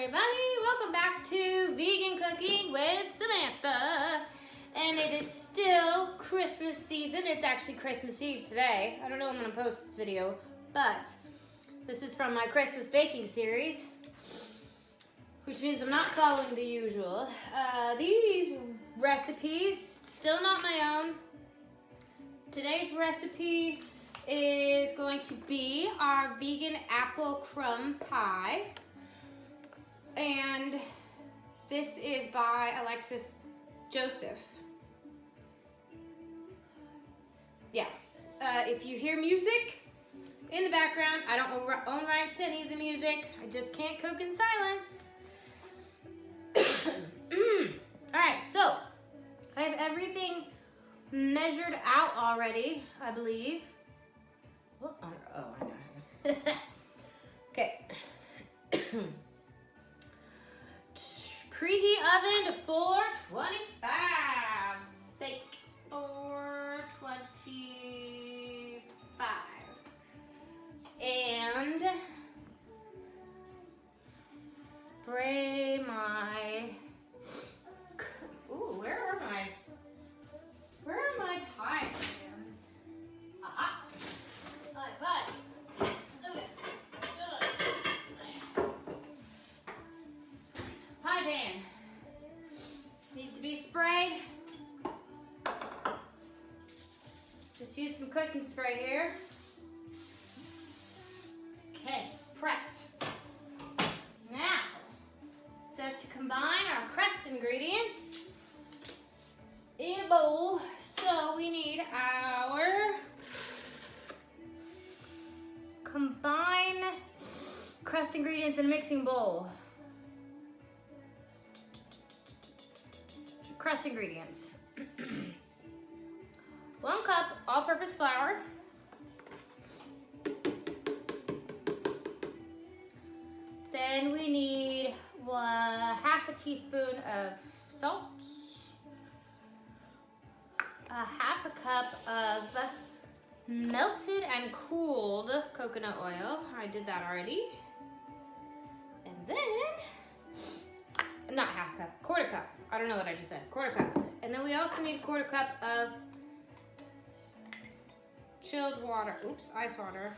everybody, welcome back to Vegan Cooking with Samantha. And it is still Christmas season. It's actually Christmas Eve today. I don't know when I'm gonna post this video, but this is from my Christmas baking series, which means I'm not following the usual. These recipes, still not my own. Today's recipe is going to be our vegan apple crumb pie. And this is by Alexis Joseph. Yeah, if you hear music in the background, I don't own rights to any of the music. I just can't cook in silence. All right, so I have everything measured out already, I believe. Oh, I know. Okay. Preheat oven to 425. Bake 425. And spray my. Ooh, where are my pie pans? Aha. Pie. Okay. Pie pan needs to be sprayed. Just use some cooking spray here. Okay, prepped. Now, it says to combine our crust ingredients in a bowl. So we need our combine crust ingredients in a mixing bowl. Crust ingredients. 1 cup all-purpose flour. Then we need half a teaspoon of salt. Half a cup of melted and cooled coconut oil. I did that already. And then, not half a cup, quarter cup. I don't know what I just said, quarter cup. And then we also need a quarter cup of chilled water, ice water.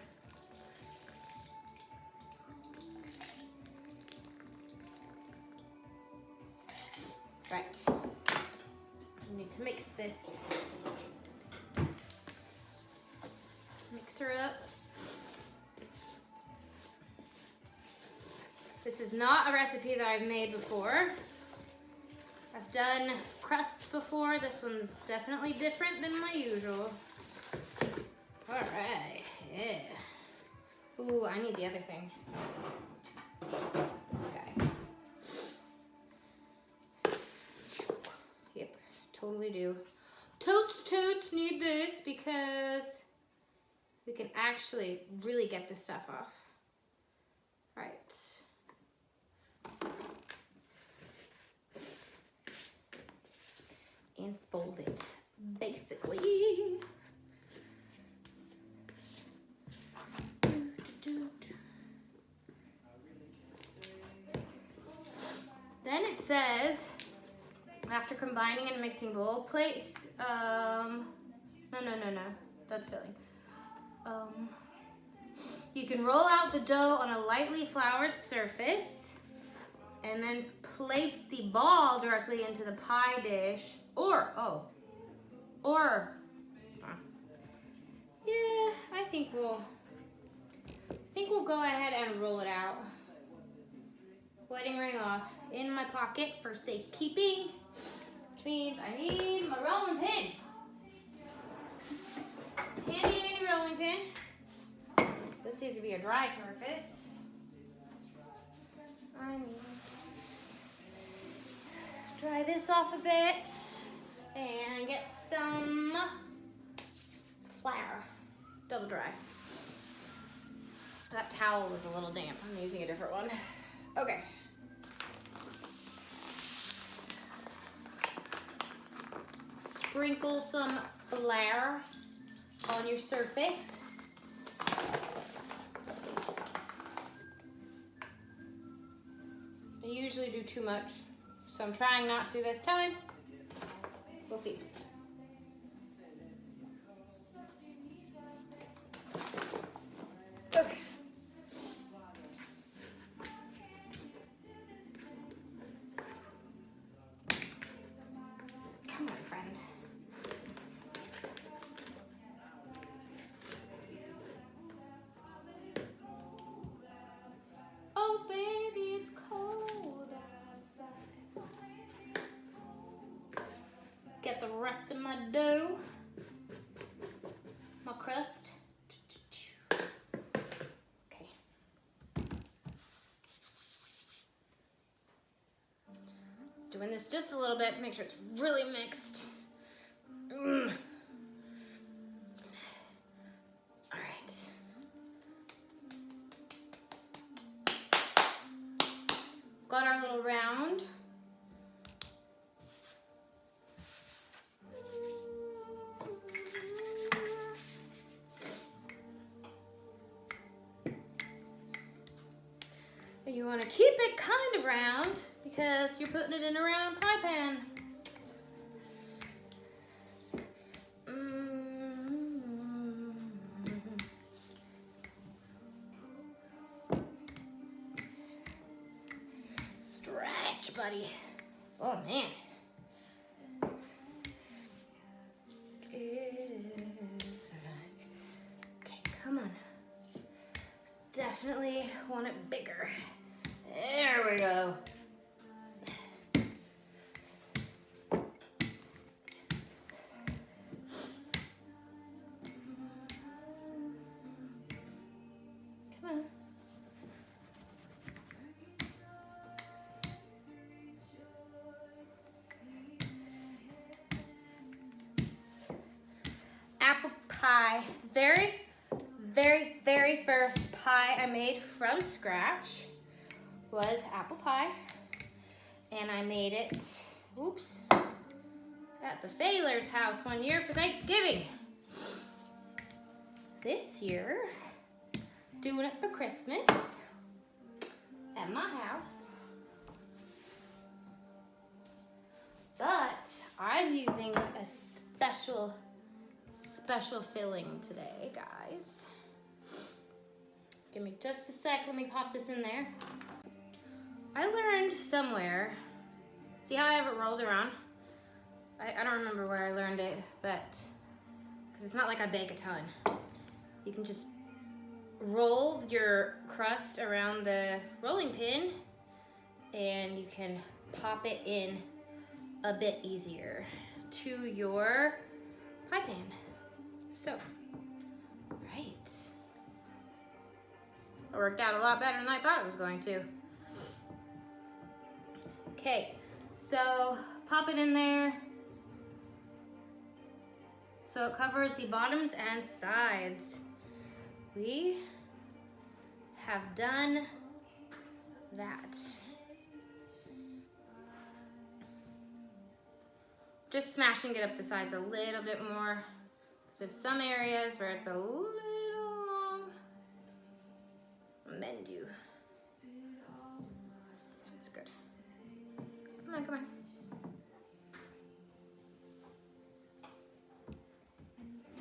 Right, we need to mix this. Mix her up. This is not a recipe that I've made before. I've done crusts before. This one's definitely different than my usual. All right, yeah. Ooh, I need the other thing. This guy. Yep, totally do. Totes need this because we can actually really get this stuff off. All right. And fold it, basically. Then it says, after combining in a mixing bowl, place, no, that's filling. You can roll out the dough on a lightly floured surface and then place the ball directly into the pie dish, yeah, I think we'll go ahead and roll it out. Wedding ring off in my pocket for safekeeping, which means I need my rolling pin. Handy dandy rolling pin. This needs to be a dry surface. I need to dry this off a bit and get some flour, double dry. That towel was a little damp. I'm using a different one. Okay. Sprinkle some flour on your surface. I usually do too much, so I'm trying not to this time. We'll see. Okay. Come on, friend. Oh, baby, it's cold outside. Get the rest of my dough, my crust. Okay. Doing this just a little bit to make sure it's really mixed. All right. Got our little round. And you want to keep it kind of round because you're putting it in a round pie pan. Stretch, buddy. Oh, man. Okay, come on. Definitely want it bigger. There we go. Come on. Apple pie. Very first pie I made from scratch was apple pie, and I made it, oops, at the Failer's house one year for Thanksgiving. This year, doing it for Christmas at my house, but I'm using a special filling today, guys. Give me just a sec, let me pop this in there. I learned somewhere, see how I have it rolled around? I don't remember where I learned it, but, because it's not like I bake a ton. You can just roll your crust around the rolling pin and you can pop it in a bit easier to your pie pan. So, right. It worked out a lot better than I thought it was going to. Okay, so pop it in there so it covers the bottoms and sides. We have done that. Just smashing it up the sides a little bit more, because we have some areas where it's a little long. Mend you. That's good. Come on, come on.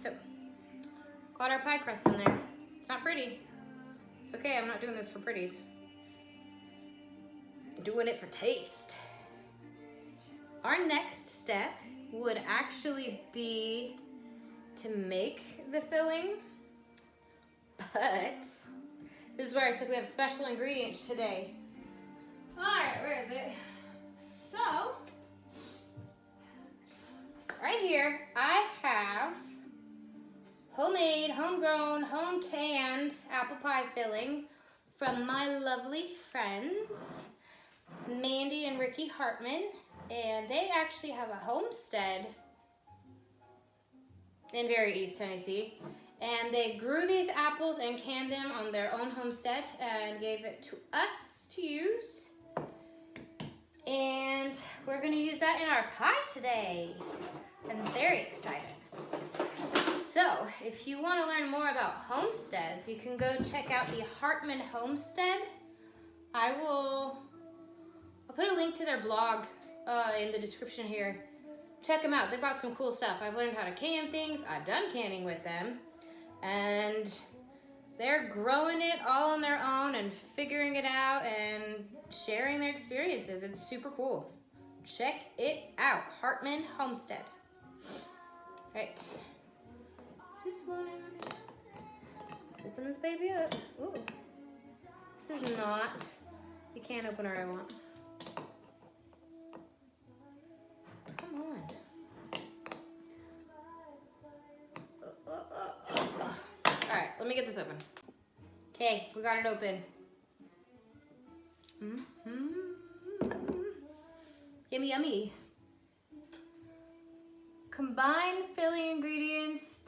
So, got our pie crust in there. It's not pretty. It's okay, I'm not doing this for pretties. I'm doing it for taste. Our next step would actually be to make the filling, but this is where I said we have special ingredients today. All right, where is it? So, right here, I have homemade, homegrown, home canned apple pie filling from my lovely friends, Mandy and Ricky Hartman, and they actually have a homestead in very East Tennessee, and they grew these apples and canned them on their own homestead and gave it to us to use. And we're gonna use that in our pie today. I'm very excited. So, if you wanna learn more about homesteads, you can go check out the Hartman Homestead. I will put a link to their blog in the description here. Check them out. They've got some cool stuff. I've learned how to can things. I've done canning with them. And they're growing it all on their own and figuring it out and sharing their experiences. It's super cool. Check it out. Hartman Homestead. All right. Is this one in? Open this baby up. Ooh. This is not the can opener I want. Come on. All right, let me get this open. Okay, we got it open. Yummy, yummy. Combine filling ingredients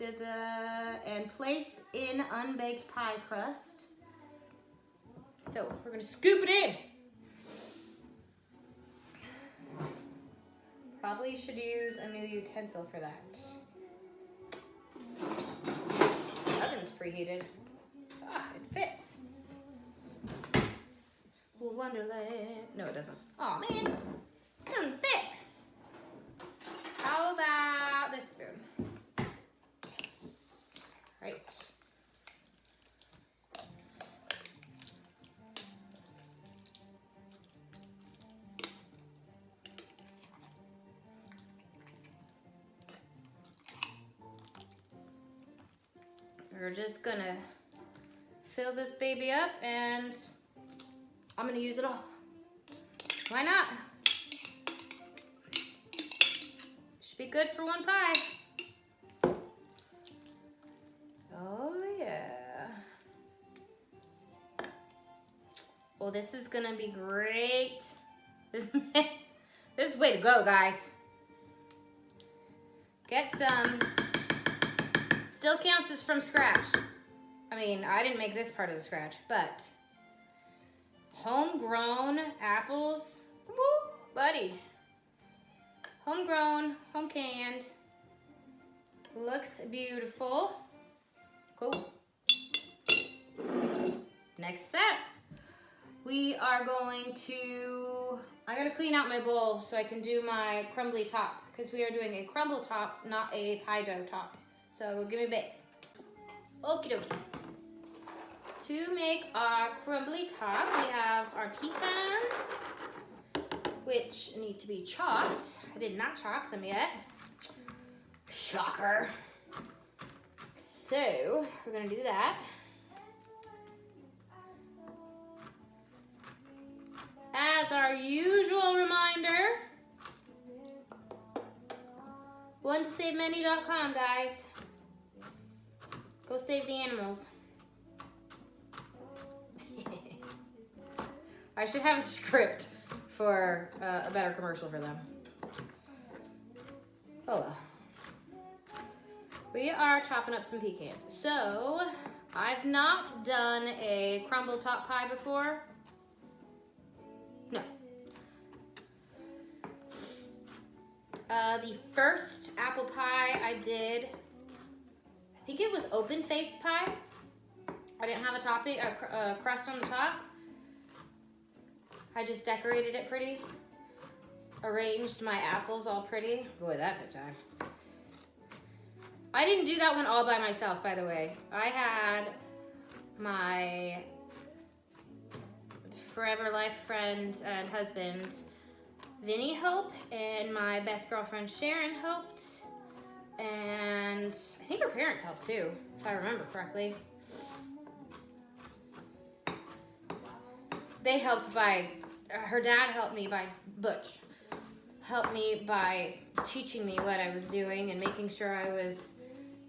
and place in unbaked pie crust. So we're gonna scoop it in. Probably should use a new utensil for that. Oven's preheated. Ah, it fits. Wonderland. No, it doesn't. Oh man, it doesn't fit. How about this spoon? Yes. Right. We're just gonna fill this baby up and I'm gonna use it all. Why not? Should be good for one pie. Oh yeah. Well, this is gonna be great. This is the way to go, guys. Get some. Still counts as from scratch. I mean, I didn't make this part of the scratch, but homegrown apples, woo, buddy. Homegrown, home canned, looks beautiful. Cool. Next step, we are going to, I gotta clean out my bowl so I can do my crumbly top, because we are doing a crumble top, not a pie dough top. So give me a bit. Okie dokie. To make our crumbly top, we have our pecans, which need to be chopped. I did not chop them yet. Shocker. So we're gonna do that. As our usual reminder, one2savemany.com, guys. Go save the animals. I should have a script for a better commercial for them. Oh well. We are chopping up some pecans. So, I've not done a crumble top pie before. No. The first apple pie I did, I think it was open-faced pie. I didn't have a topping, a crust on the top. I just decorated it pretty. Arranged my apples all pretty. Boy, that took time. I didn't do that one all by myself, by the way. I had my forever life friend and husband, Vinny, help, and my best girlfriend, Sharon, helped. And I think her parents helped too, if I remember correctly. They helped by, her dad helped me by, Butch, helped me by teaching me what I was doing and making sure I was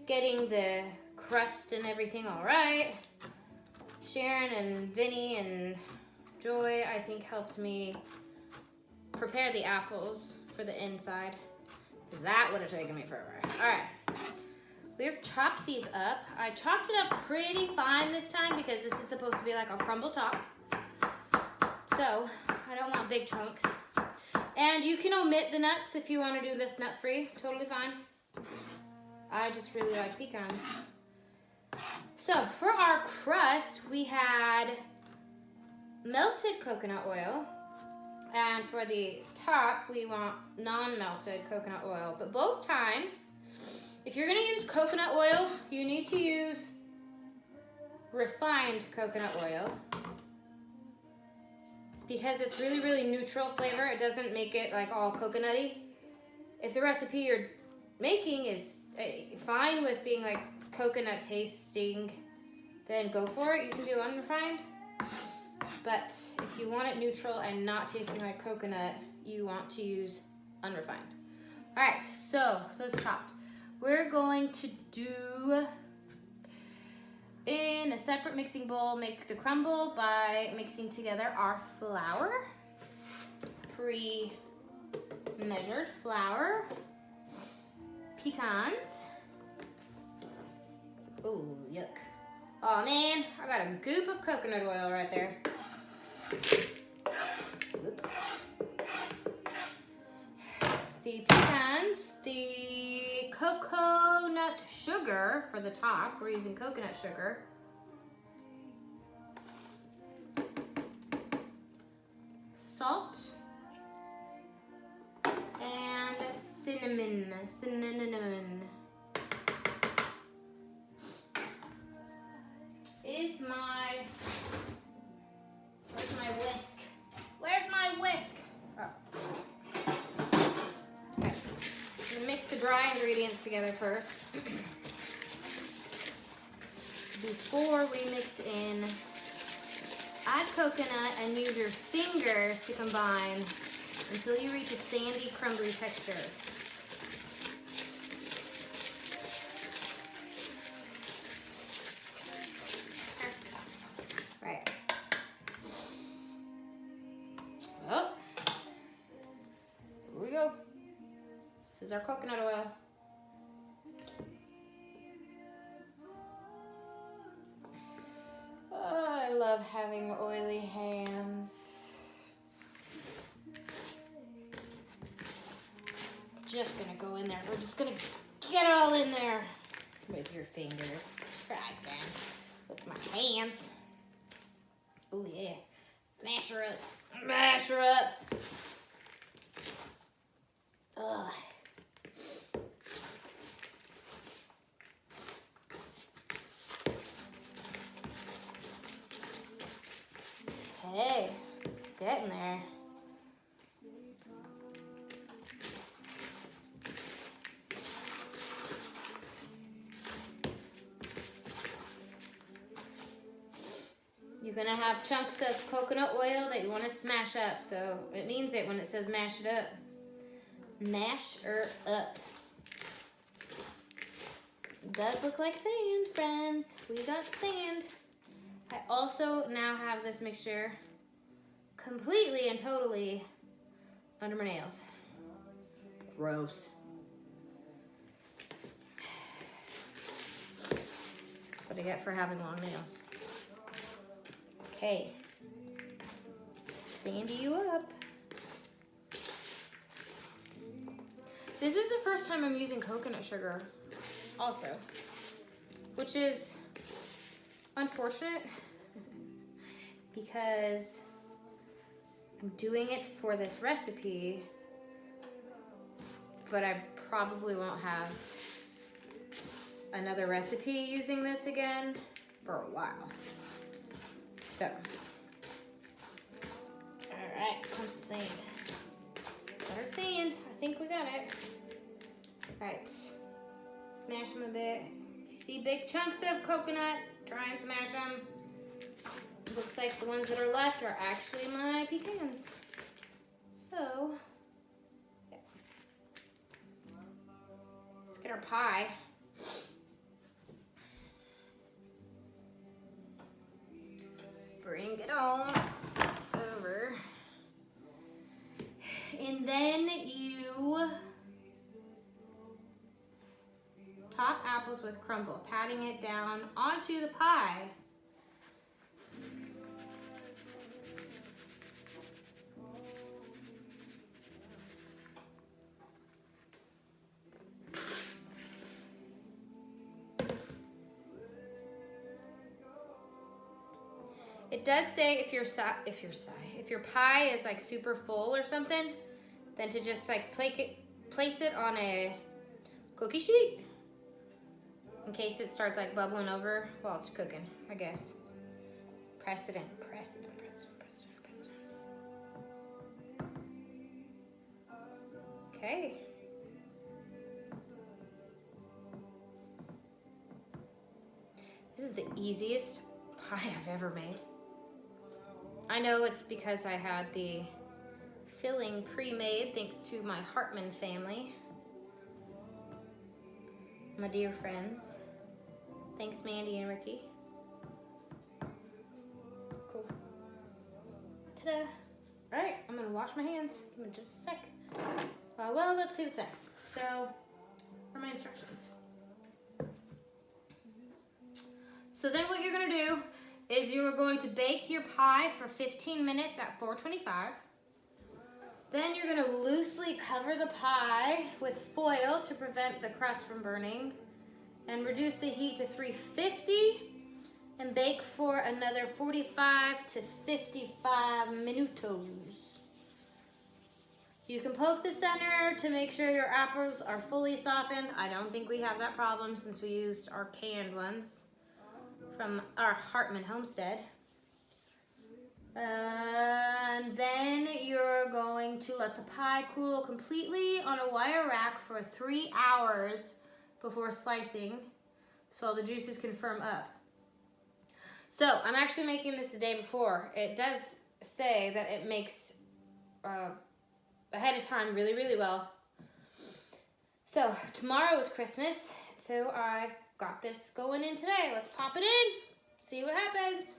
getting the crust and everything all right. Sharon and Vinny and Joy, I think, helped me prepare the apples for the inside, because that would have taken me forever. All right, we've chopped these up. I chopped it up pretty fine this time because this is supposed to be like a crumble top. So I don't want big chunks. And you can omit the nuts if you want to do this nut-free, totally fine. I just really like pecans. So for our crust, we had melted coconut oil, And for the top, we want non-melted coconut oil. But both times, if you're gonna use coconut oil, you need to use refined coconut oil because it's really, really neutral flavor. It doesn't make it like all coconutty. If the recipe you're making is fine with being like coconut tasting, then go for it. You can do unrefined. But if you want it neutral and not tasting like coconut, you want to use unrefined. All right, so those chopped. We're going to do, in a separate mixing bowl, make the crumble by mixing together our flour, pre-measured flour, pecans. Oh, yuck. Oh man, I got a goop of coconut oil right there. Oops. The pecans, the coconut sugar for the top. We're using coconut sugar. Salt. And cinnamon. Cinnamon. Where's my whisk? Where's my whisk? Oh. Okay. I'm gonna mix the dry ingredients together first. Before we mix in, add coconut and use your fingers to combine until you reach a sandy, crumbly texture. This is our coconut oil. Oh, I love having oily hands. Just gonna go in there. We're just gonna get all in there with your fingers. Try them with my hands. Oh yeah. Mash her up. Mash her up. Ugh. Okay, getting there. You're gonna have chunks of coconut oil that you want to smash up, so it means it when it says mash it up. Mash her up. It does look like sand, friends. We got sand. I also now have this mixture completely and totally under my nails. Gross. That's what I get for having long nails. Okay. Sandy you up. This is the first time I'm using coconut sugar also, which is unfortunate because I'm doing it for this recipe, but I probably won't have another recipe using this again for a while. So, all right, comes the sand. Better sand, I think we got it. All right, smash them a bit. If you see big chunks of coconut, try and smash them. Looks like the ones that are left are actually my pecans. So, yeah. Let's get our pie. Bring it on over. And then you top apples with crumble, patting it down onto the pie. It does say if if your pie is like super full or something, then to just like place it on a cookie sheet in case it starts like bubbling over while it's cooking, I guess. Press it in, press it in, press it in, press it in, press it in. Okay. This is the easiest pie I've ever made. I know it's because I had the filling pre-made thanks to my Hartman family. My dear friends. Thanks, Mandy and Ricky. Cool. Ta-da. All right, I'm gonna wash my hands. Give me just a sec. Well, let's see what's next. So, what are my instructions? So then what you're gonna do is you are going to bake your pie for 15 minutes at 425. Then you're gonna loosely cover the pie with foil to prevent the crust from burning and reduce the heat to 350 and bake for another 45 to 55 minutos. You can poke the center to make sure your apples are fully softened. I don't think we have that problem since we used our canned ones from our Hartman Homestead. And then you're going to let the pie cool completely on a wire rack for 3 hours before slicing so all the juices can firm up. So I'm actually making this the day before. It does say that it makes ahead of time really, really well. So tomorrow is Christmas, so I've got this going in today. Let's pop it in, see what happens.